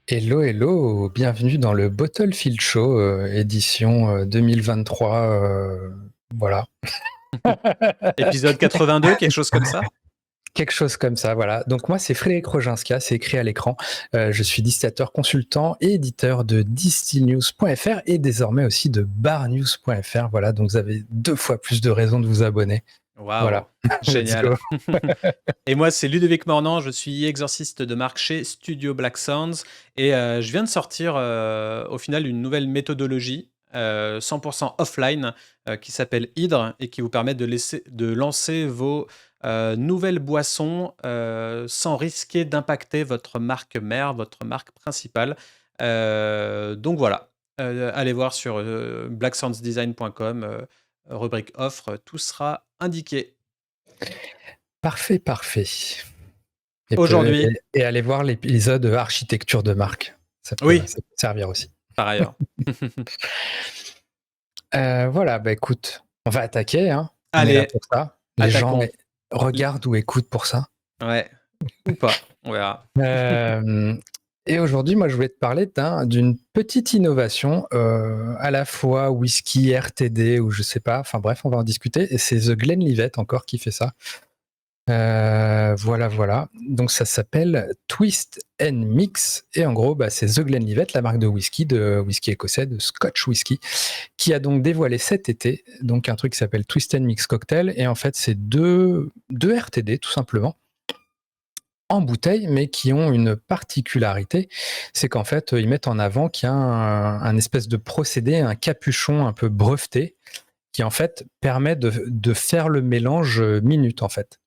Hello, hello, bienvenue dans le Bottlefield Show, édition 2023. Voilà. Épisode 82, quelque chose comme ça? Quelque chose comme ça, voilà. Donc moi, c'est Frédéric Roginska, c'est écrit à l'écran. Je suis distillateur consultant et éditeur de distillnews.fr et désormais aussi de barnews.fr. Voilà, donc vous avez 2 fois plus de raisons de vous abonner. Waouh, Voilà, let's génial. go. Et moi, c'est Ludovic Mornan, je suis exorciste de marque chez Studio Black Sounds et je viens de sortir au final une nouvelle méthodologie 100% offline qui s'appelle Hydre et qui vous permet de lancer vos nouvelles boissons sans risquer d'impacter votre marque mère, votre marque principale. Donc voilà, allez voir sur blacksoundsdesign.com, rubrique offre, tout sera indiqué. Parfait, parfait. Aujourd'hui, Et allez voir l'épisode architecture de marque. oui, Ça peut servir aussi. par ailleurs. Voilà, bah écoute, on va attaquer, hein. On est là Allez, pour ça. Les gens attaquons. regardent ou écoutent pour ça. Ouais, ou pas, on verra. Euh, et aujourd'hui, moi, je voulais te parler d'une petite innovation, à la fois whisky, RTD ou je sais pas. Enfin bref, on va en discuter. Et c'est The Glenlivet encore qui fait ça. Voilà. Donc ça s'appelle Twist and Mix et en gros, bah, c'est The Glenlivet, la marque de whisky écossais, de Scotch whisky, qui a donc dévoilé cet été donc un truc qui s'appelle Twist and Mix Cocktail et en fait c'est deux RTD tout simplement en bouteille, mais qui ont une particularité, c'est qu'en fait ils mettent en avant qu'il y a un espèce de procédé, un capuchon un peu breveté qui en fait permet de faire le mélange minute en fait.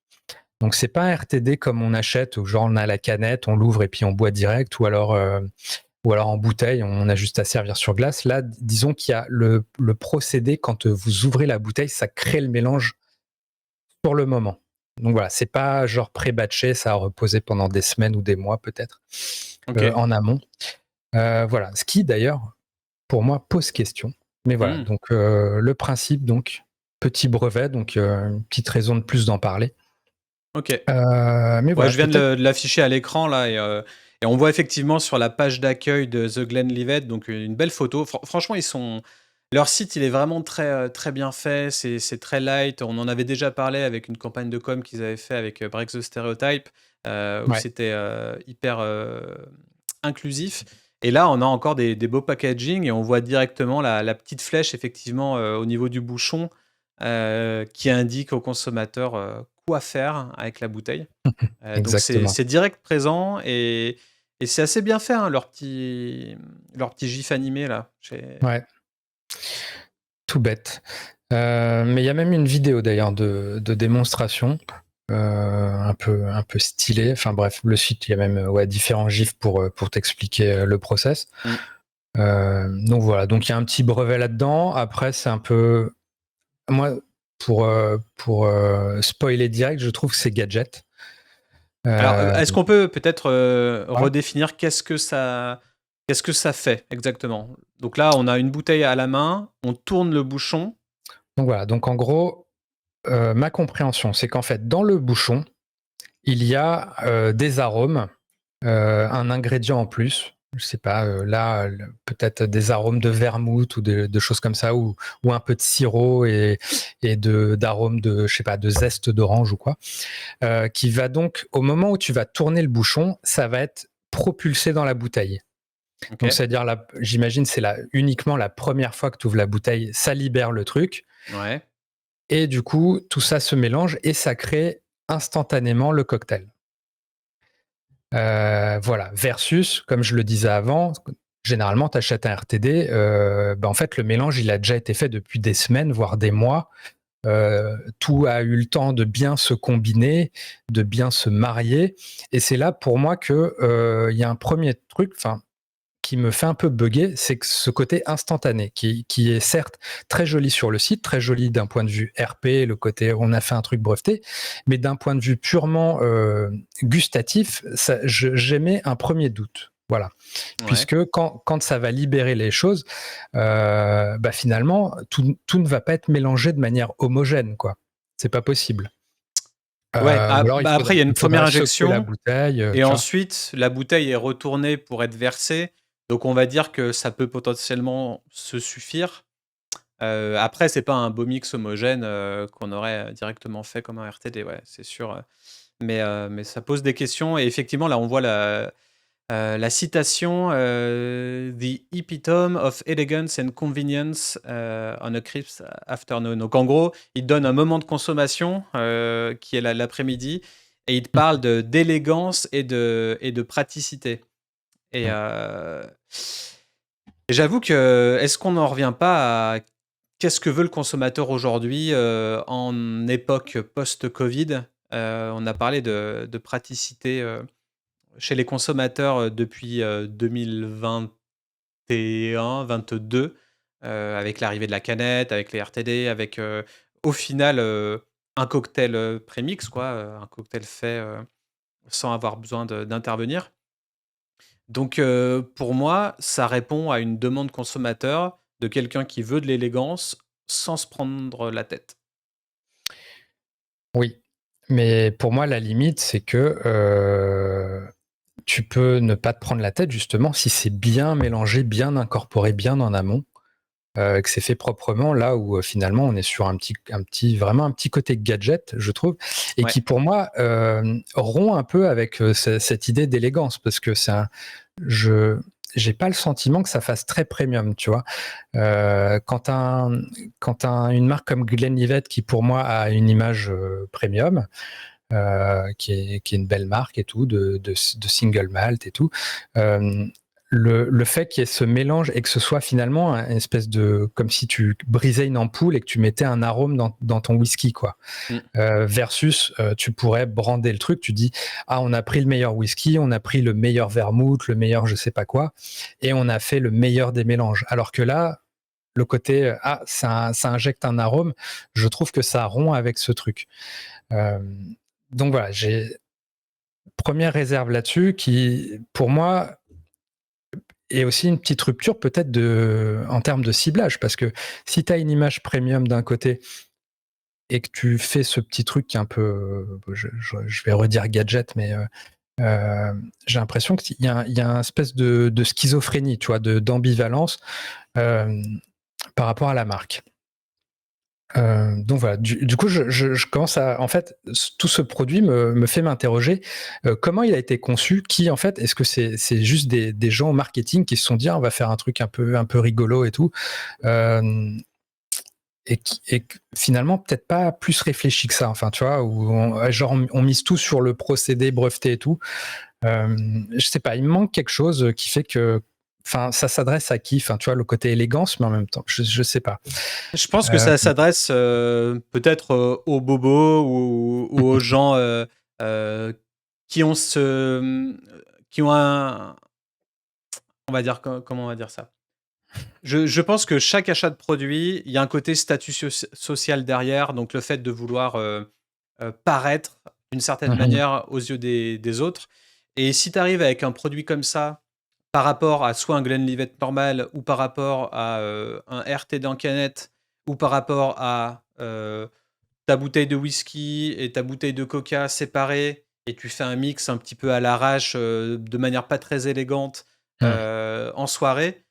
Donc c'est pas un RTD comme on achète où genre on a la canette, on l'ouvre et puis on boit direct ou alors en bouteille, on a juste à servir sur glace. Là, disons qu'il y a le procédé quand vous ouvrez la bouteille, ça crée le mélange sur le moment. Donc voilà, c'est pas genre pré-batché, ça a reposé pendant des semaines ou des mois peut-être Ok. en amont. Voilà, ce qui d'ailleurs pour moi pose question. Mais voilà, Hmm. donc le principe donc petit brevet, donc une petite raison de plus d'en parler. Ok. Mais Ouais, voilà, je viens peut-être. de l'afficher à l'écran là et on voit effectivement sur la page d'accueil de The Glenlivet donc une belle photo. Franchement, leur site, il est vraiment très bien fait. C'est très light. On en avait déjà parlé avec une campagne de com qu'ils avaient fait avec Break the Stereotype où Ouais. c'était hyper inclusif. Et là, on a encore des beaux packaging et on voit directement la petite flèche effectivement au niveau du bouchon qui indique au consommateur quoi faire avec la bouteille. Donc Exactement. c'est direct présent et c'est assez bien fait, hein, leur petit gif animé là. Ouais, tout bête. Mais il y a même une vidéo d'ailleurs de démonstration, un peu stylée. Enfin bref, le site, il y a même différents gifs pour t'expliquer le process. Mm. Donc voilà, donc il y a un petit brevet là-dedans. Après, c'est un peu. Moi, pour spoiler direct, je trouve que c'est gadget. Alors, Euh, est-ce qu'on peut peut-être ouais. redéfinir qu'est-ce que ça fait exactement? Donc là, on a une bouteille à la main, on tourne le bouchon. Donc voilà, donc en gros, ma compréhension, c'est qu'en fait, dans le bouchon, il y a des arômes, un ingrédient en plus. Je sais pas, là, peut-être des arômes de vermouth ou de choses comme ça, ou un peu de sirop et d'arômes de, je sais pas, de zeste d'orange ou quoi, qui va donc, au moment où tu vas tourner le bouchon, ça va être propulsé dans la bouteille. Ok. Donc, c'est-à-dire, j'imagine, c'est uniquement la première fois que tu ouvres la bouteille, ça libère le truc. Ouais. Et du coup, tout ça se mélange et ça crée instantanément le cocktail. Voilà. Versus, comme je le disais avant, généralement, tu achètes un RTD, en fait, le mélange, il a déjà été fait depuis des semaines, voire des mois. Tout a eu le temps de bien se combiner, de bien se marier. Et c'est là, pour moi, que y a un premier truc, qui me fait un peu bugger, c'est que ce côté instantané, qui est certes très joli sur le site, très joli d'un point de vue RP, le côté on a fait un truc breveté, mais d'un point de vue purement gustatif, j'émets un premier doute. Voilà. Ouais. Puisque quand ça va libérer les choses, finalement, tout ne va pas être mélangé de manière homogène, quoi. C'est pas possible. Ouais, Ou alors bah, après, il y a une il première faudrait secouer la injection bouteille, et tu vois. ensuite, la bouteille est retournée pour être versée. Donc, on va dire que ça peut potentiellement se suffire. Après, c'est pas un beau mix homogène qu'on aurait directement fait comme un RTD, ouais, c'est sûr. Mais ça pose des questions. Et effectivement, là, on voit la citation The epitome of elegance and convenience on a crisp afternoon. Donc, en gros, il donne un moment de consommation qui est l'après-midi et il te parle d'élégance et de praticité. Et Mmh. j'avoue que, est-ce qu'on n'en revient pas à qu'est-ce que veut le consommateur aujourd'hui en époque post-Covid? On a parlé de praticité chez les consommateurs depuis 2021-22, avec l'arrivée de la canette, avec les RTD, avec au final un cocktail prémix, quoi, un cocktail fait sans avoir besoin d'intervenir. Donc, pour moi, ça répond à une demande consommateur de quelqu'un qui veut de l'élégance sans se prendre la tête. Oui, mais pour moi, la limite, c'est que, tu peux ne pas te prendre la tête justement si c'est bien mélangé, bien incorporé, bien en amont, que c'est fait proprement. Là où, finalement, on est sur vraiment un petit côté gadget, je trouve, et Ouais. qui pour moi, rompt un peu avec, cette idée d'élégance parce que je j'ai pas le sentiment que ça fasse très premium, tu vois? Quand une marque comme Glenlivet qui pour moi a une image, premium, qui est une belle marque et tout, de single malt et tout. Le fait qu'il y ait ce mélange et que ce soit finalement une espèce de, comme si tu brisais une ampoule et que tu mettais un arôme dans ton whisky, quoi. Mmh. Versus, tu pourrais brander le truc, tu dis, ah, on a pris le meilleur whisky, on a pris le meilleur vermouth, le meilleur je sais pas quoi, et on a fait le meilleur des mélanges. Alors que là, le côté, ça injecte un arôme, je trouve que ça rompt avec ce truc. Euh, donc voilà, j'ai première réserve là-dessus qui, pour moi, est aussi une petite rupture peut-être en termes de ciblage, parce que si tu as une image premium d'un côté et que tu fais ce petit truc qui est un peu, je vais redire gadget, mais j'ai l'impression qu'il y a une espèce de schizophrénie, tu vois, d'ambivalence euh, par rapport à la marque. Donc voilà, du coup, je commence à, en fait, tout ce produit me fait m'interroger comment il a été conçu, qui en fait, est-ce que c'est juste des gens au marketing qui se sont dit ah, on va faire un truc un peu rigolo et tout, et finalement peut-être pas plus réfléchi que ça, enfin tu vois, où on mise tout sur le procédé breveté et tout. Je sais pas, il me manque quelque chose qui fait que, enfin, ça s'adresse à qui, enfin tu vois, le côté élégance, mais en même temps, je sais pas. Je pense que Euh, ça s'adresse peut-être aux bobos ou aux gens euh, qui ont qui ont un, on va dire comment on va dire ça. Je pense que chaque achat de produit, il y a un côté statut social derrière, donc le fait de vouloir paraître d'une certaine mhm, manière aux yeux des autres. Et si tu arrives avec un produit comme ça, par rapport à soit un Glenlivet normal, ou par rapport à un RTD en canette, ou par rapport à ta bouteille de whisky et ta bouteille de coca séparées, et tu fais un mix un petit peu à l'arrache, de manière pas très élégante, mhm, en soirée,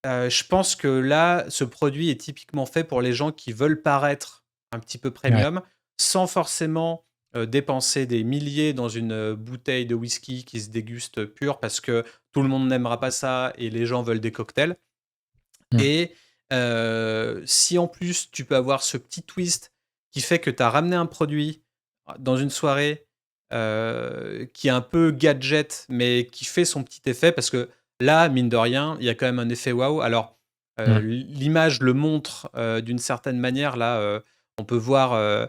je pense que là, ce produit est typiquement fait pour les gens qui veulent paraître un petit peu ouais, premium, sans forcément dépenser des milliers dans une bouteille de whisky qui se déguste pure, parce que tout le monde n'aimera pas ça et les gens veulent des cocktails. mhm, Et si en plus tu peux avoir ce petit twist qui fait que tu as ramené un produit dans une soirée qui est un peu gadget, mais qui fait son petit effet, parce que là, mine de rien, il y a quand même un effet waouh. Alors, mhm. l'image le montre d'une certaine manière. Là, on peut voir. Euh,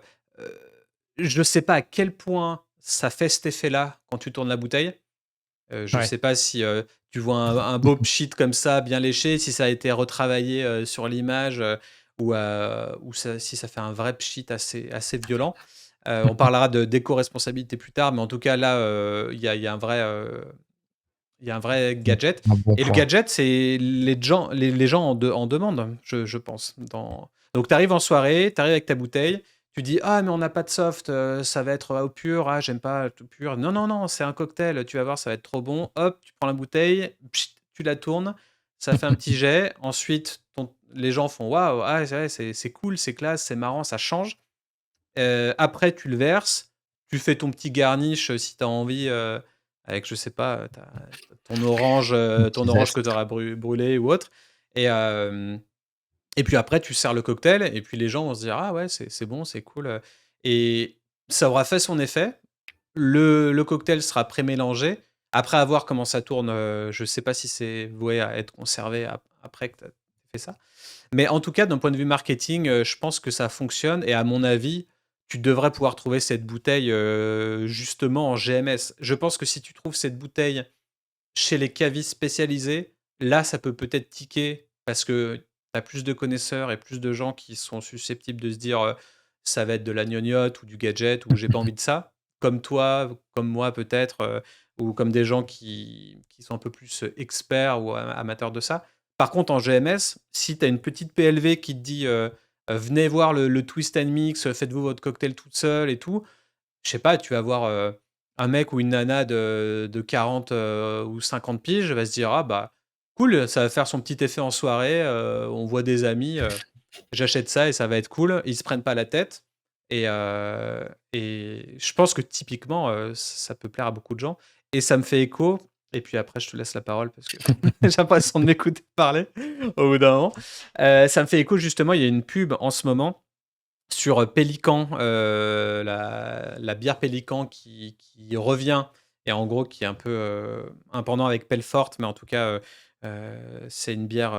je ne sais pas à quel point ça fait cet effet-là quand tu tournes la bouteille. Je Ouais. sais pas si tu vois un beau pchit comme ça, bien léché, si ça a été retravaillé sur l'image, si ça fait un vrai pchit assez violent. On parlera de d'éco-responsabilité plus tard, mais en tout cas là, il y a un vrai gadget. Un bon Et le point. gadget, c'est les gens en demandent, je pense. Donc tu arrives en soirée, tu arrives avec ta bouteille, tu dis: «Ah mais on n'a pas de soft, ça va être au pur, ah j'aime pas tout pur». Non, non, non, c'est un cocktail, tu vas voir, ça va être trop bon. Hop, tu prends la bouteille, pchit, tu la tournes, ça fait un petit jet. Ensuite, les gens font: «Waouh, ah c'est vrai, c'est cool, c'est classe, c'est marrant, ça change». Après tu le verses, tu fais ton petit garnish, si tu as envie, avec je sais pas, Un ton petit orange que zeste. tu auras brûlé ou autre et hem et puis après, tu sers le cocktail et puis les gens vont se dire: «Ah ouais, c'est bon, c'est cool», et ça aura fait son effet. Le cocktail sera pré-mélangé. Après, à voir comment ça tourne, je sais pas si c'est voué à être conservé après que tu as fait ça. Mais en tout cas, d'un point de vue marketing, je pense que ça fonctionne et à mon avis, tu devrais pouvoir trouver cette bouteille, justement en GMS. Je pense que si tu trouves cette bouteille chez les cavistes spécialisés, là, ça peut peut-être tiquer parce que tu as plus de connaisseurs et plus de gens qui sont susceptibles de se dire, «Ça va être de la gnognotte ou du gadget» ou «J'ai pas envie de ça». Comme toi, comme moi peut-être, ou comme des gens qui sont un peu plus, experts ou amateurs de ça. Par contre, en GMS, si tu as une petite PLV qui te dit, «Venez voir le twist and mix, faites-vous votre cocktail toute seule et tout», je sais pas, tu vas voir, un mec ou une nana de 40, ou 50 piges, va se dire: «Ah bah, cool, ça va faire son petit effet en soirée, on voit des amis, j'achète ça et ça va être cool». Ils se prennent pas la tête et je pense que typiquement, ça peut plaire à beaucoup de gens et ça me fait écho et puis après je te laisse la parole parce que j'ai l'impression de m'écouter parler au bout d'un moment. Ça me fait écho justement, il y a une pub en ce moment sur, Pélican, la bière Pélican qui revient et en gros qui est un peu, un pendant avec Pelfort, mais en tout cas, c'est une bière,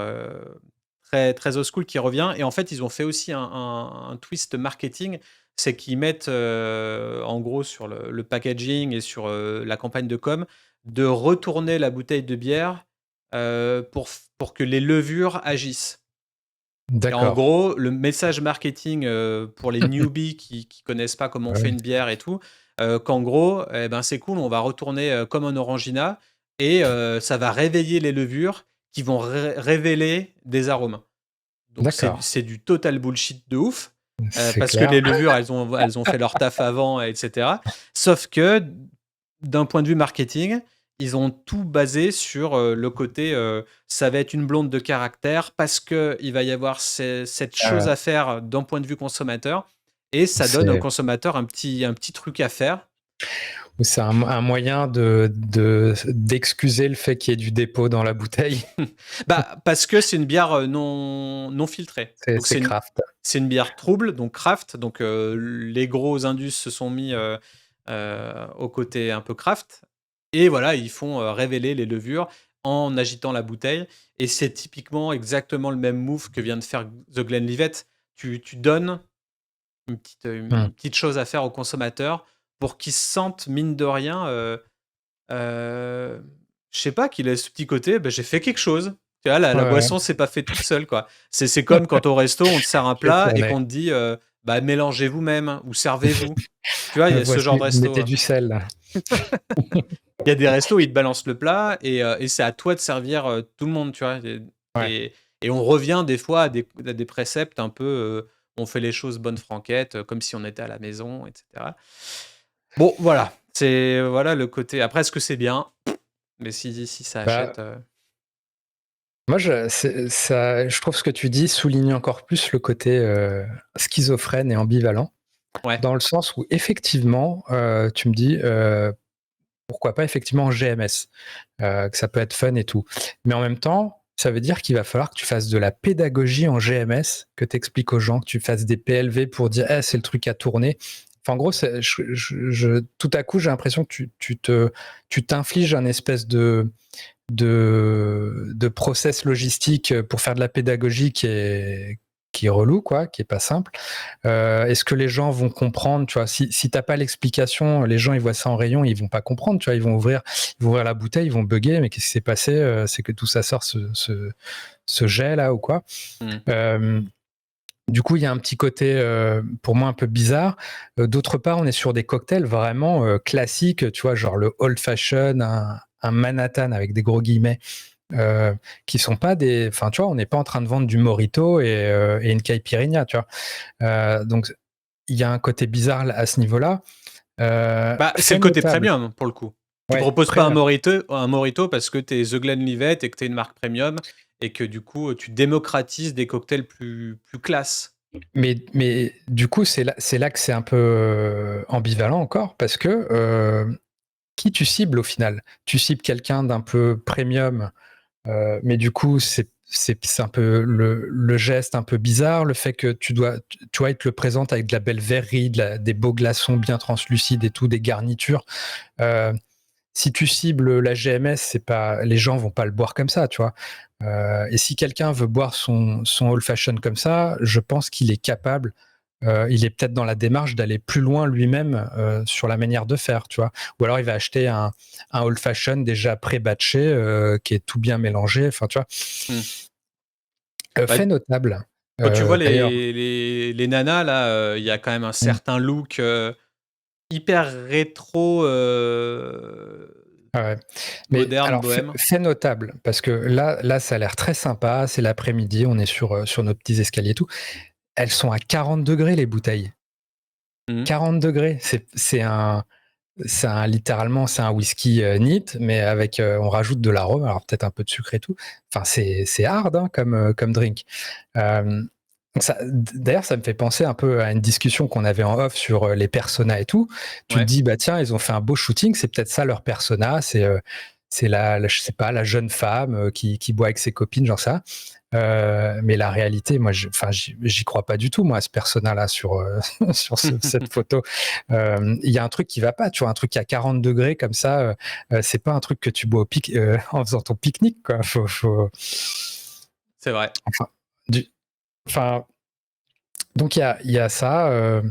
très très old school qui revient et en fait, ils ont fait aussi un twist marketing. C'est qu'ils mettent, en gros sur le packaging et sur, la campagne de com, de retourner la bouteille de bière, pour que les levures agissent. Et en D'accord. gros, le message marketing, pour les newbies qui connaissent pas comment on Ah fait ouais. une bière et tout, qu'en gros, et ben, c'est cool, on va retourner, comme un orangina et ça va réveiller les levures qui vont révéler des arômes. Donc D'accord. c'est du total bullshit de ouf, C'est parce que clair. les levures, elles ont fait leur taf avant et cetera. Sauf que d'un point de vue marketing, ils ont tout basé sur, le côté, ça va être une blonde de caractère parce qu'il va y avoir cette chose Heu, à faire d'un point de vue consommateur et ça donne au c'est consommateur un petit truc à faire. c'est un moyen d'excuser le fait qu'il y ait du dépôt dans la bouteille. Bah, parce que c'est une bière, non filtrée. Donc C'est craft. c'est une bière trouble, donc craft, donc les gros indus se sont mis, au côté un peu craft et voilà, ils font, révéler les levures en agitant la bouteille et c'est typiquement exactement le même move que vient de faire The Glenlivet. Tu donnes Mmh. une petite chose à faire au consommateur pour qu'il se sente mine de rien, Heu, je sais pas, qu'il ait ce petit côté, bah, j'ai fait quelque chose. Tu vois, Ouais, la ouais. boisson s'est pas fait toute seule, quoi. C'est comme quand au resto, on te sert un J'ai plat et tourné. qu'on te dit, bah, mélangez vous-même ou servez-vous. Tu vois, il y a ce genre Voici, de resto, mettez du sel. il y a des restos, ils te balancent le plat et c'est à toi de servir, tout le monde, tu vois? Ouais. Et et on revient des fois à des préceptes un peu, on fait les choses bonne franquette, comme si on était à la maison et cetera. Bon, voilà, c'est voilà le côté après est-ce que c'est bien? Mais si ça Bah, achète, moi, je trouve ce que tu dis souligne encore plus le côté, schizophrène et ambivalent, ouais. dans le sens où effectivement, tu me dis, pourquoi pas effectivement en GMS, que ça peut être fun et tout. Mais en même temps, ça veut dire qu'il va falloir que tu fasses de la pédagogie en GMS, que tu expliques aux gens, que tu fasses des PLV pour dire: «Eh, c'est le truc à tourner». Enfin, en gros, tout à coup, j'ai l'impression que tu t'infliges un espèce de process logistique pour faire de la pédagogie qui est relou, quoi, qui est pas simple. Est-ce que les gens vont comprendre, tu vois, si t'as pas l'explication, les gens ils voient ça en rayon, ils vont pas comprendre, tu vois, ils vont ouvrir la bouteille, ils vont bugger, mais qu'est-ce qui s'est passé? C'est que tout ça sort ce jet là ou quoi? Mmh. Euh, du coup, il y a un petit côté pour moi un peu bizarre. D'autre part, on est sur des cocktails vraiment classiques, tu vois, genre le old fashion, un Manhattan avec des gros guillemets, qui sont pas des. Enfin, tu vois, on n'est pas en train de vendre du Morito et une caipirinha, tu vois. Donc il y a un côté bizarre à ce niveau-là. Bah, c'est Fait le côté notable. premium pour le coup. Tu Ouais, proposes pas premium. un Morito parce que t'es The Glenlivet et que t'es une marque premium et que du coup tu démocratises des cocktails plus classe. Mais du coup, c'est là que c'est un peu ambivalent encore, parce que qui tu cibles au final? Tu cibles quelqu'un d'un peu premium, mais du coup, c'est un peu le geste un peu bizarre, le fait que tu vois, être le présente avec de la belle verrerie, des beaux glaçons bien translucides et tout, des garnitures. Si tu cibles la GMS, c'est pas, les gens vont pas le boire comme ça, tu vois. Et si quelqu'un veut boire son old fashion comme ça, je pense qu'il est capable. Il est peut-être dans la démarche d'aller plus loin lui-même sur la manière de faire, tu vois. Ou alors il va acheter un old fashion déjà pré-batché qui est tout bien mélangé. Enfin, tu vois. Hmm. Bah, Fait notable. quand tu vois D'ailleurs, les nanas, là, il y a quand même un certain look hyper rétro, ouais. Mais moderne, alors, bohème. fait notable, parce que là, ça a l'air très sympa. C'est l'après-midi, on est sur nos petits escaliers et tout. Elles sont à 40 degrés, les bouteilles. Mhm. 40 degrés. Littéralement, c'est un whisky neat, mais avec, on rajoute de l'arôme, alors peut-être un peu de sucre et tout. Enfin, c'est hard hein, comme drink. Euh, D'ailleurs, ça me fait penser un peu à une discussion qu'on avait en off sur les personas et tout. Tu te Ouais. dis, bah tiens, ils ont fait un beau shooting, c'est peut-être ça leur persona, c'est je sais pas, la jeune femme qui boit avec ses copines, genre ça. Mais la réalité, moi, j'y crois pas du tout, moi, à ce persona-là sur, sur cette photo. Il y a un truc qui va pas, tu vois, un truc qui a 40 degrés comme ça, c'est pas un truc que tu bois en faisant ton pique-nique, quoi. C'est vrai. Enfin, du... enfin, donc il y a ça.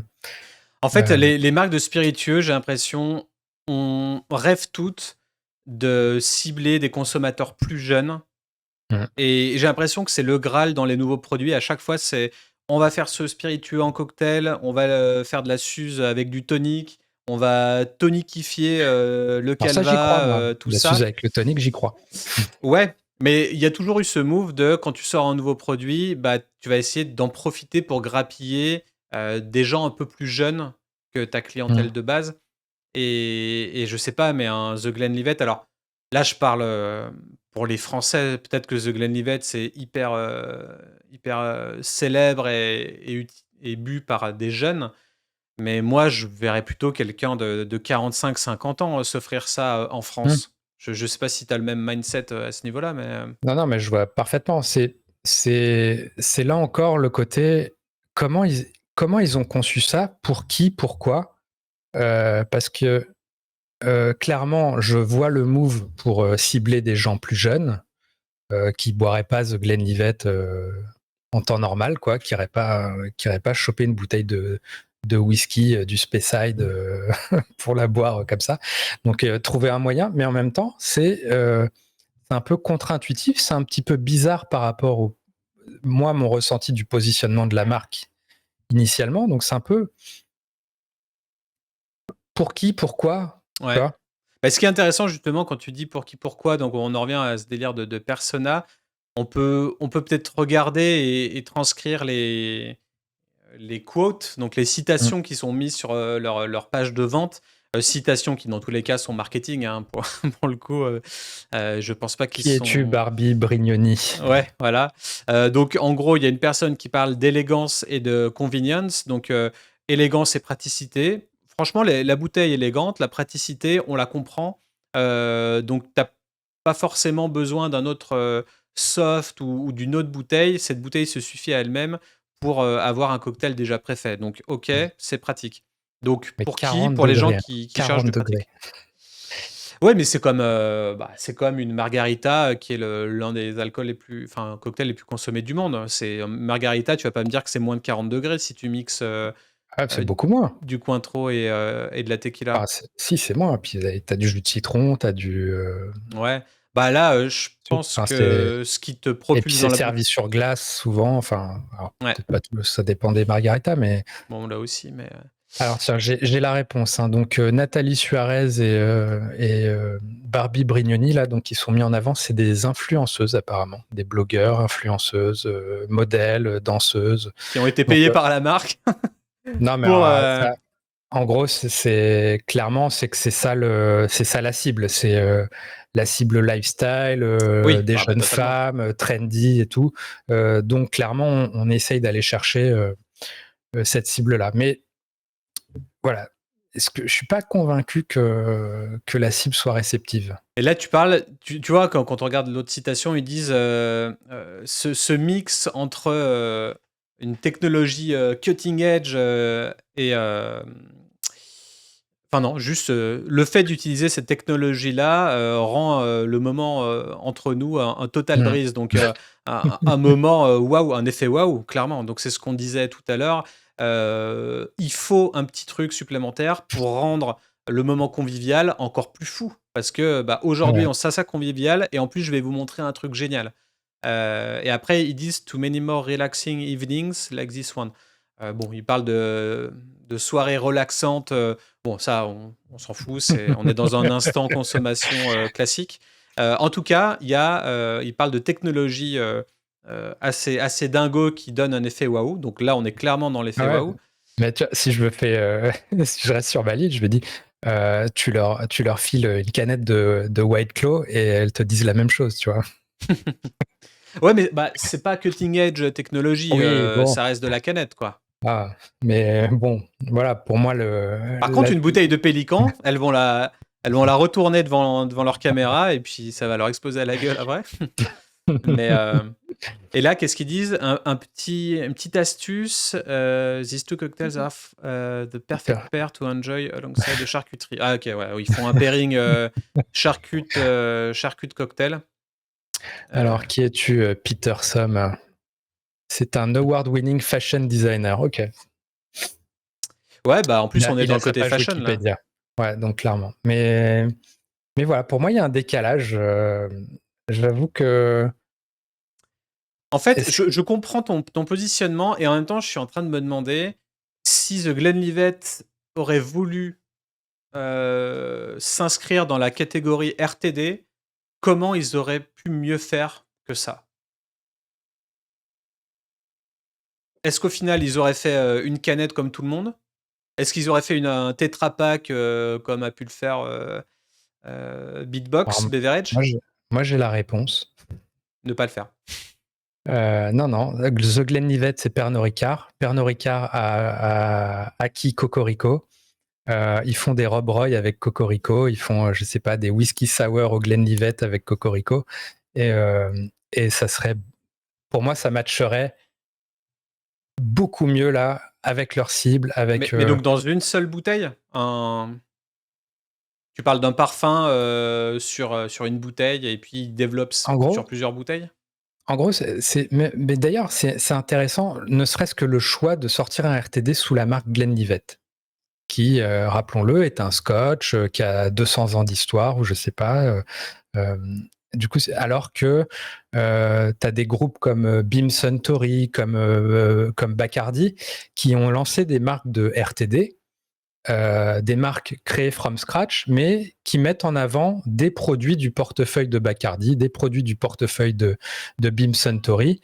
En fait, Euh, les marques de spiritueux, j'ai l'impression, on rêve toutes de cibler des consommateurs plus jeunes. mm, Et j'ai l'impression que c'est le Graal dans les nouveaux produits. À chaque fois, c'est on va faire ce spiritueux en cocktail, on va faire de la suze avec du tonic, on va toniquifier le alors ça, j'y crois, calva, moi. tout La Suze ça. avec le tonic, j'y crois. Ouais, mais il y a toujours eu ce move de quand tu sors un nouveau produit, bah, tu vas essayer d'en profiter pour grappiller des gens un peu plus jeunes que ta clientèle Mm, de base. Et je sais pas, mais un The Glenlivet, alors là, je parle pour les Français, peut-être que The Glenlivet, c'est hyper célèbre et bu par des jeunes. Mais moi, je verrais plutôt quelqu'un de 45-50 ans s'offrir ça en mm. France. Je sais pas si tu as le même mindset à ce niveau-là, mais Non, non, mais je vois parfaitement. C'est là encore le côté comment ils ont conçu ça, pour qui, pourquoi. Parce que clairement, je vois le move pour cibler des gens plus jeunes qui boiraient pas The Glenlivet en temps normal, quoi, qui iraient pas choper une bouteille de whisky du Speyside pour la boire comme ça. Donc trouver un moyen, mais en même temps, c'est un peu contre-intuitif, c'est un petit peu bizarre par rapport au moi mon ressenti du positionnement de la marque initialement. Donc c'est un peu pour qui, pourquoi, tu ouais. vois. Bah, ce qui est intéressant justement quand tu dis pour qui, pourquoi, donc on en revient à ce délire de persona, on peut peut-être regarder et transcrire les quotes, donc les Mm. citations qui sont mises sur leur page de vente, citations qui dans tous les cas sont marketing, hein, pour le coup, je pense pas qu'ils Qui es-tu, sont... Barbie Brignoni? Ouais, voilà. Donc en gros, il y a une personne qui parle d'élégance et de convenience, donc élégance et praticité. Franchement, la bouteille est élégante, la praticité, on la comprend. Donc t'as pas forcément besoin d'un autre soft ou d'une autre bouteille. Cette bouteille se suffit à elle-même pour avoir un cocktail déjà préfait. Donc ok, c'est pratique. Donc Mais pour qui? 40 Pour les gens degrés, hein. qui cherchent 40 du degrés. pratique. Ouais, mais c'est comme une margarita qui est l'un des alcools les plus, enfin, cocktails les plus consommés du monde. C'est margarita, tu vas pas me dire que c'est moins de 40 degrés si tu mixes Ah, c'est euh, beaucoup moins. du Cointreau et de la tequila. Ah, si, c'est moins. Puis t'as du jus de citron, t'as du. Ouais. Bah là, je pense Enfin, c'est. que ce qui te Et puis propulse dans c'est la servi bouteille. sur glace souvent. Enfin, alors, Ouais. peut-être pas tout, ça dépend des margaritas, mais. Bon, là aussi, mais. Alors tiens, j'ai la réponse, hein. Donc Nathalie Suarez et Barbie Brignoni, là, donc ils sont mis en avant, c'est des influenceuses apparemment, des blogueurs, influenceuses, modèles, danseuses. Qui ont été Donc payés par la marque. Non, mais pour. en gros, clairement, c'est que c'est ça la cible. C'est la cible lifestyle, Oui, des bah, jeunes totalement. femmes, trendy et tout. Donc clairement, on essaye d'aller chercher cette cible-là. Mais voilà, je suis pas convaincu que la cible soit réceptive. Et là, tu vois, quand on regarde l'autre citation, ils disent ce mix entre une technologie cutting edge et. Enfin, non, juste le fait d'utiliser cette technologie-là rend le moment entre nous un total Mm. breeze. Donc, un moment waouh, un effet waouh, clairement. Donc, c'est ce qu'on disait tout à l'heure. Il faut un petit truc supplémentaire pour rendre le moment convivial encore plus fou. Parce que bah, aujourd'hui, Ouais. on ça convivial et en plus, je vais vous montrer un truc génial. Et après, ils disent to many more relaxing evenings like this one. Bon, ils parlent de soirées relaxantes. Bon, ça, on s'en fout. On est dans un instant consommation classique. En tout cas, il parle de technologie assez dingo qui donne un effet waouh. Donc là, on est clairement dans l'effet Ah ouais. waouh. Mais tu vois, si je me fais, si je reste sur ma ligne, je me dis, tu leur files une canette de White Claw et elles te disent la même chose, tu vois. Ouais, mais bah, c'est pas cutting edge technologie. Oui, bon. Ça reste de la canette, quoi. Ah, mais bon, voilà, pour moi, Par contre, une bouteille de Pélican, elles vont la retourner devant leur caméra et puis ça va leur exploser à la gueule après. Mais et là, qu'est-ce qu'ils disent une petite astuce. These two cocktails are the perfect pair to enjoy alongside the charcuterie. Ah, ok, ouais, ils font un pairing charcute cocktail. Alors, qui es-tu, Peter Sum? C'est un award-winning fashion designer. Ok. Ouais, bah en plus, on est Il dans a le sa côté page fashion là. Wikipédia. Ouais, donc clairement. Mais voilà, pour moi, il y a un décalage. J'avoue que. En fait, Est-ce- je comprends ton positionnement et en même temps, je suis en train de me demander si The Glenlivet aurait voulu s'inscrire dans la catégorie RTD, comment ils auraient pu mieux faire que ça? Est-ce qu'au final, ils auraient fait une canette comme tout le monde? Est-ce qu'ils auraient fait un Tetra Pak comme a pu le faire Alors, Beatbox Beverage? moi, j'ai la réponse. Ne pas le faire. Non, non. The Glenlivet, c'est Pernod Ricard. Pernod Ricard a acquis Cocorico. Ils font des Rob Roy avec Cocorico. Ils font, je sais pas, des whisky sour au Glenlivet avec Cocorico. Et, ça serait, pour moi, ça matcherait beaucoup mieux là avec leur cible, avec. Mais donc dans une seule bouteille? Tu parles d'un parfum sur une bouteille et puis ils développent En sur gros, plusieurs bouteilles? mais d'ailleurs, c'est intéressant, ne serait-ce que le choix de sortir un RTD sous la marque Glenlivet, qui, rappelons-le, est un scotch qui a 200 ans d'histoire, ou je sais pas. Du coup, alors que tu as des groupes comme Beam Suntory, comme Bacardi, qui ont lancé des marques de RTD, des marques créées from scratch, mais qui mettent en avant des produits du portefeuille de Bacardi, des produits du portefeuille de Beam Suntory.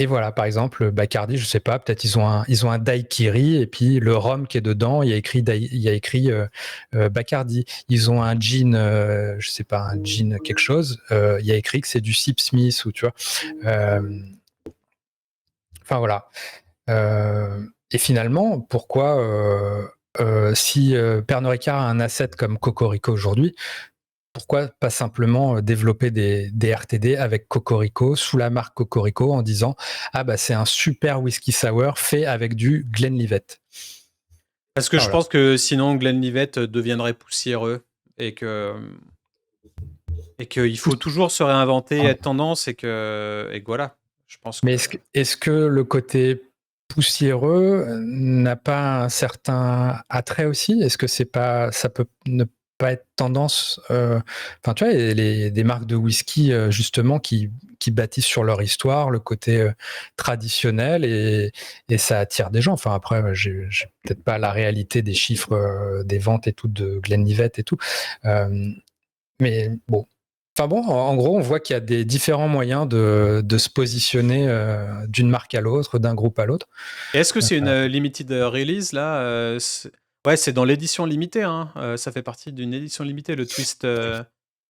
Et voilà, par exemple, Bacardi, je sais pas, peut-être ils ont un daiquiri et puis le rhum qui est dedans, il y a écrit Bacardi. Ils ont un gin, je sais pas, un gin quelque chose, il y a écrit que c'est du Sip Smith ou tu vois. Enfin voilà. Et finalement, pourquoi, si Pernod Ricard a un asset comme Cocorico aujourd'hui, pourquoi pas simplement développer des RTD avec Cocorico, sous la marque Cocorico, en disant ah bah c'est un super whisky sour fait avec du Glenlivet. Parce que Ah, je voilà. pense que sinon Glenlivet deviendrait poussiéreux et qu'il faut toujours se réinventer, être tendance et que voilà. Je pense Mais que est-ce que le côté poussiéreux n'a pas un certain attrait aussi? Est-ce que ça peut ne pas être tendance? Enfin, tu vois, il y a des marques de whisky justement qui bâtissent sur leur histoire, le côté traditionnel et ça attire des gens. Enfin, après, j'ai peut-être pas la réalité des chiffres des ventes et tout de Glenlivet et tout, mais bon. Enfin bon, en gros, on voit qu'il y a des différents moyens de se positionner d'une marque à l'autre, d'un groupe à l'autre. Et est-ce que c'est une limited release là Ouais, c'est dans l'édition limitée, hein. Ça fait partie d'une édition limitée, le Twist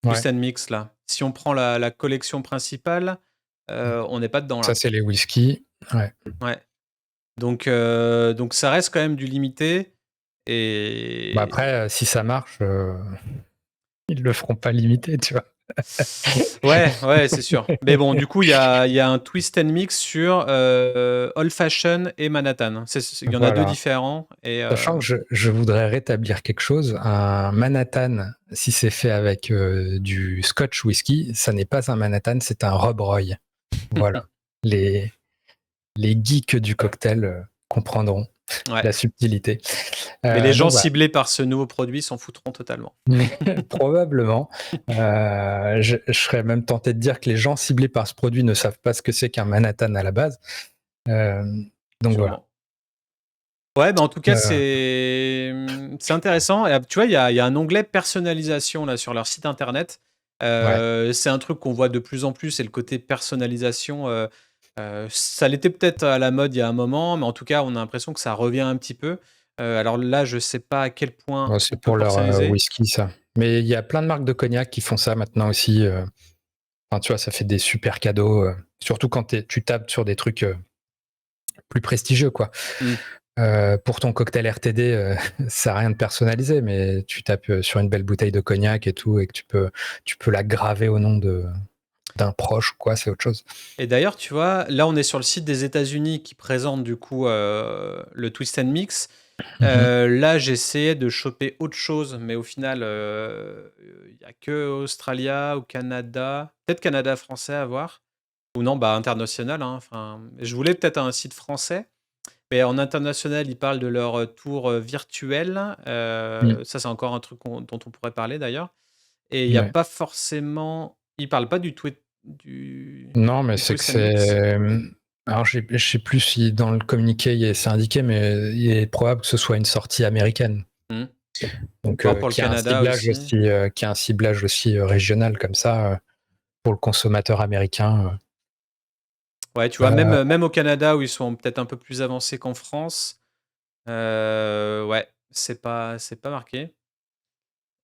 Ouais. and Mix là. Si on prend la collection principale, on n'est pas dedans Ça, là. c'est les whisky. Ouais. Ouais. Donc ça reste quand même du limité. Et Bah après, si ça marche, ils le feront pas limité, tu vois. ouais, c'est sûr. Mais bon, du coup, il y a un twist and mix sur Old Fashion et Manhattan. Il y en a deux Voilà. différents. Et, Sachant que je voudrais rétablir quelque chose. Un Manhattan, si c'est fait avec du Scotch whisky, ça n'est pas un Manhattan, c'est un Rob Roy. Voilà. les geeks du cocktail comprendront ouais. la subtilité. Mais les gens donc, ciblés par ce nouveau produit s'en foutront totalement. probablement. Je serais même tenté de dire que les gens ciblés par ce produit ne savent pas ce que c'est qu'un Manhattan à la base. Donc voilà. Ouais, bah en tout cas, c'est intéressant. Et, tu vois, il y a un onglet personnalisation là sur leur site internet. C'est un truc qu'on voit de plus en plus, c'est le côté personnalisation. Ça l'était peut-être à la mode il y a un moment, mais en tout cas, on a l'impression que ça revient un petit peu. Alors là, je sais pas à quel point on C'est peut pour leur personnaliser. whisky, ça. Mais il y a plein de marques de cognac qui font ça maintenant aussi. Enfin, tu vois, ça fait des super cadeaux, surtout quand tu tapes sur des trucs plus prestigieux, quoi. Pour ton cocktail RTD, ça n'a rien de personnalisé, mais tu tapes sur une belle bouteille de cognac et tout, et que tu peux la graver au nom d'un proche, quoi, c'est autre chose. Et d'ailleurs, tu vois, là, on est sur le site des États-Unis qui présente du coup le Twist and Mix. Là, j'essayais de choper autre chose, mais au final, il n'y a que Australia ou Canada. Peut-être Canada français à voir. Ou non, bah international, hein. Enfin, je voulais peut-être un site français, mais en international, ils parlent de leur tour virtuel. Ça, c'est encore un truc dont on pourrait parler d'ailleurs. Et il n'y a Ouais. pas forcément. Ils parlent pas du Non, mais du c'est que Twist and Mix. c'est. Alors, je sais plus si dans le communiqué c'est indiqué, mais il est probable que ce soit une sortie américaine. Donc, Pour le qui a un Canada ciblage aussi. qui a un ciblage aussi régional comme ça pour le consommateur américain. Ouais, tu vois, même au Canada où ils sont peut-être un peu plus avancés qu'en France, ouais, c'est pas marqué.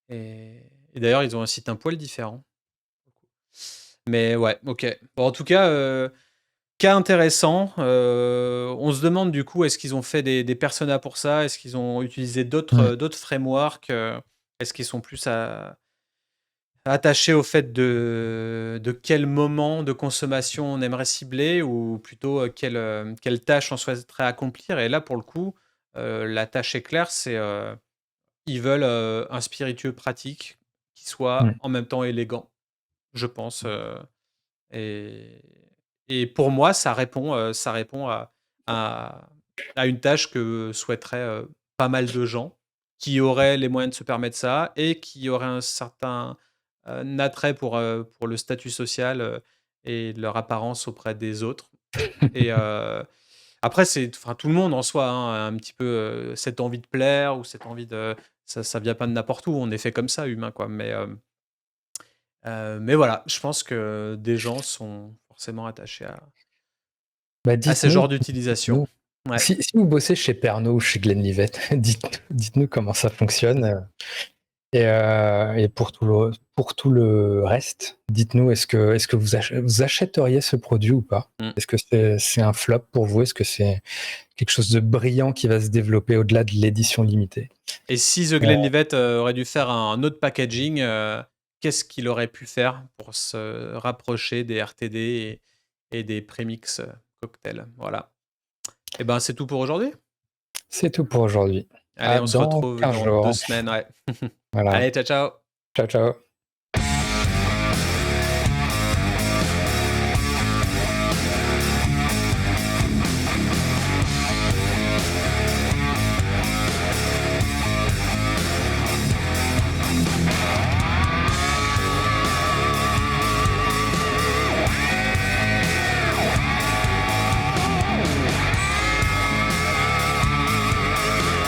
Et d'ailleurs, ils ont un site un poil différent. Mais ouais, ok. Bon, en tout cas, cas intéressant. On se demande du coup, est-ce qu'ils ont fait des personas pour ça? Est-ce qu'ils ont utilisé d'autres frameworks? Est-ce qu'ils sont plus attachés au fait de quel moment de consommation on aimerait cibler ou plutôt quelle tâche on souhaiterait accomplir? Et là, pour le coup, la tâche est claire, c'est ils veulent un spiritueux pratique qui soit en même temps élégant, je pense. Et, et pour moi, ça répond à, à une tâche que souhaiteraient pas mal de gens qui auraient les moyens de se permettre ça et qui auraient un certain attrait pour le statut social et leur apparence auprès des autres. Et après, enfin, tout le monde en soi, hein, a un petit peu cette envie de plaire ou cette envie de. Ça vient pas de n'importe où, on est fait comme ça, humain, quoi. Mais voilà, je pense que des gens sont forcément attachés Bah, à ce genre d'utilisation. dites-nous. Ouais. Si vous bossez chez Pernod ou chez Glenlivet, dites-nous comment ça fonctionne. Et pour tout le reste, dites-nous, est-ce que vous achèteriez ce produit ou pas? Est-ce que c'est un flop pour vous? Est-ce que c'est quelque chose de brillant qui va se développer au-delà de l'édition limitée? Et si The Glenlivet aurait dû faire un autre packaging, qu'est-ce qu'il aurait pu faire pour se rapprocher des RTD et des prémix cocktails? Voilà. Et ben, c'est tout pour aujourd'hui. C'est tout pour aujourd'hui. Allez, on se Dans retrouve 15 dans 2 jours. semaines. Ouais. Voilà. Allez, ciao, ciao. Ciao, ciao.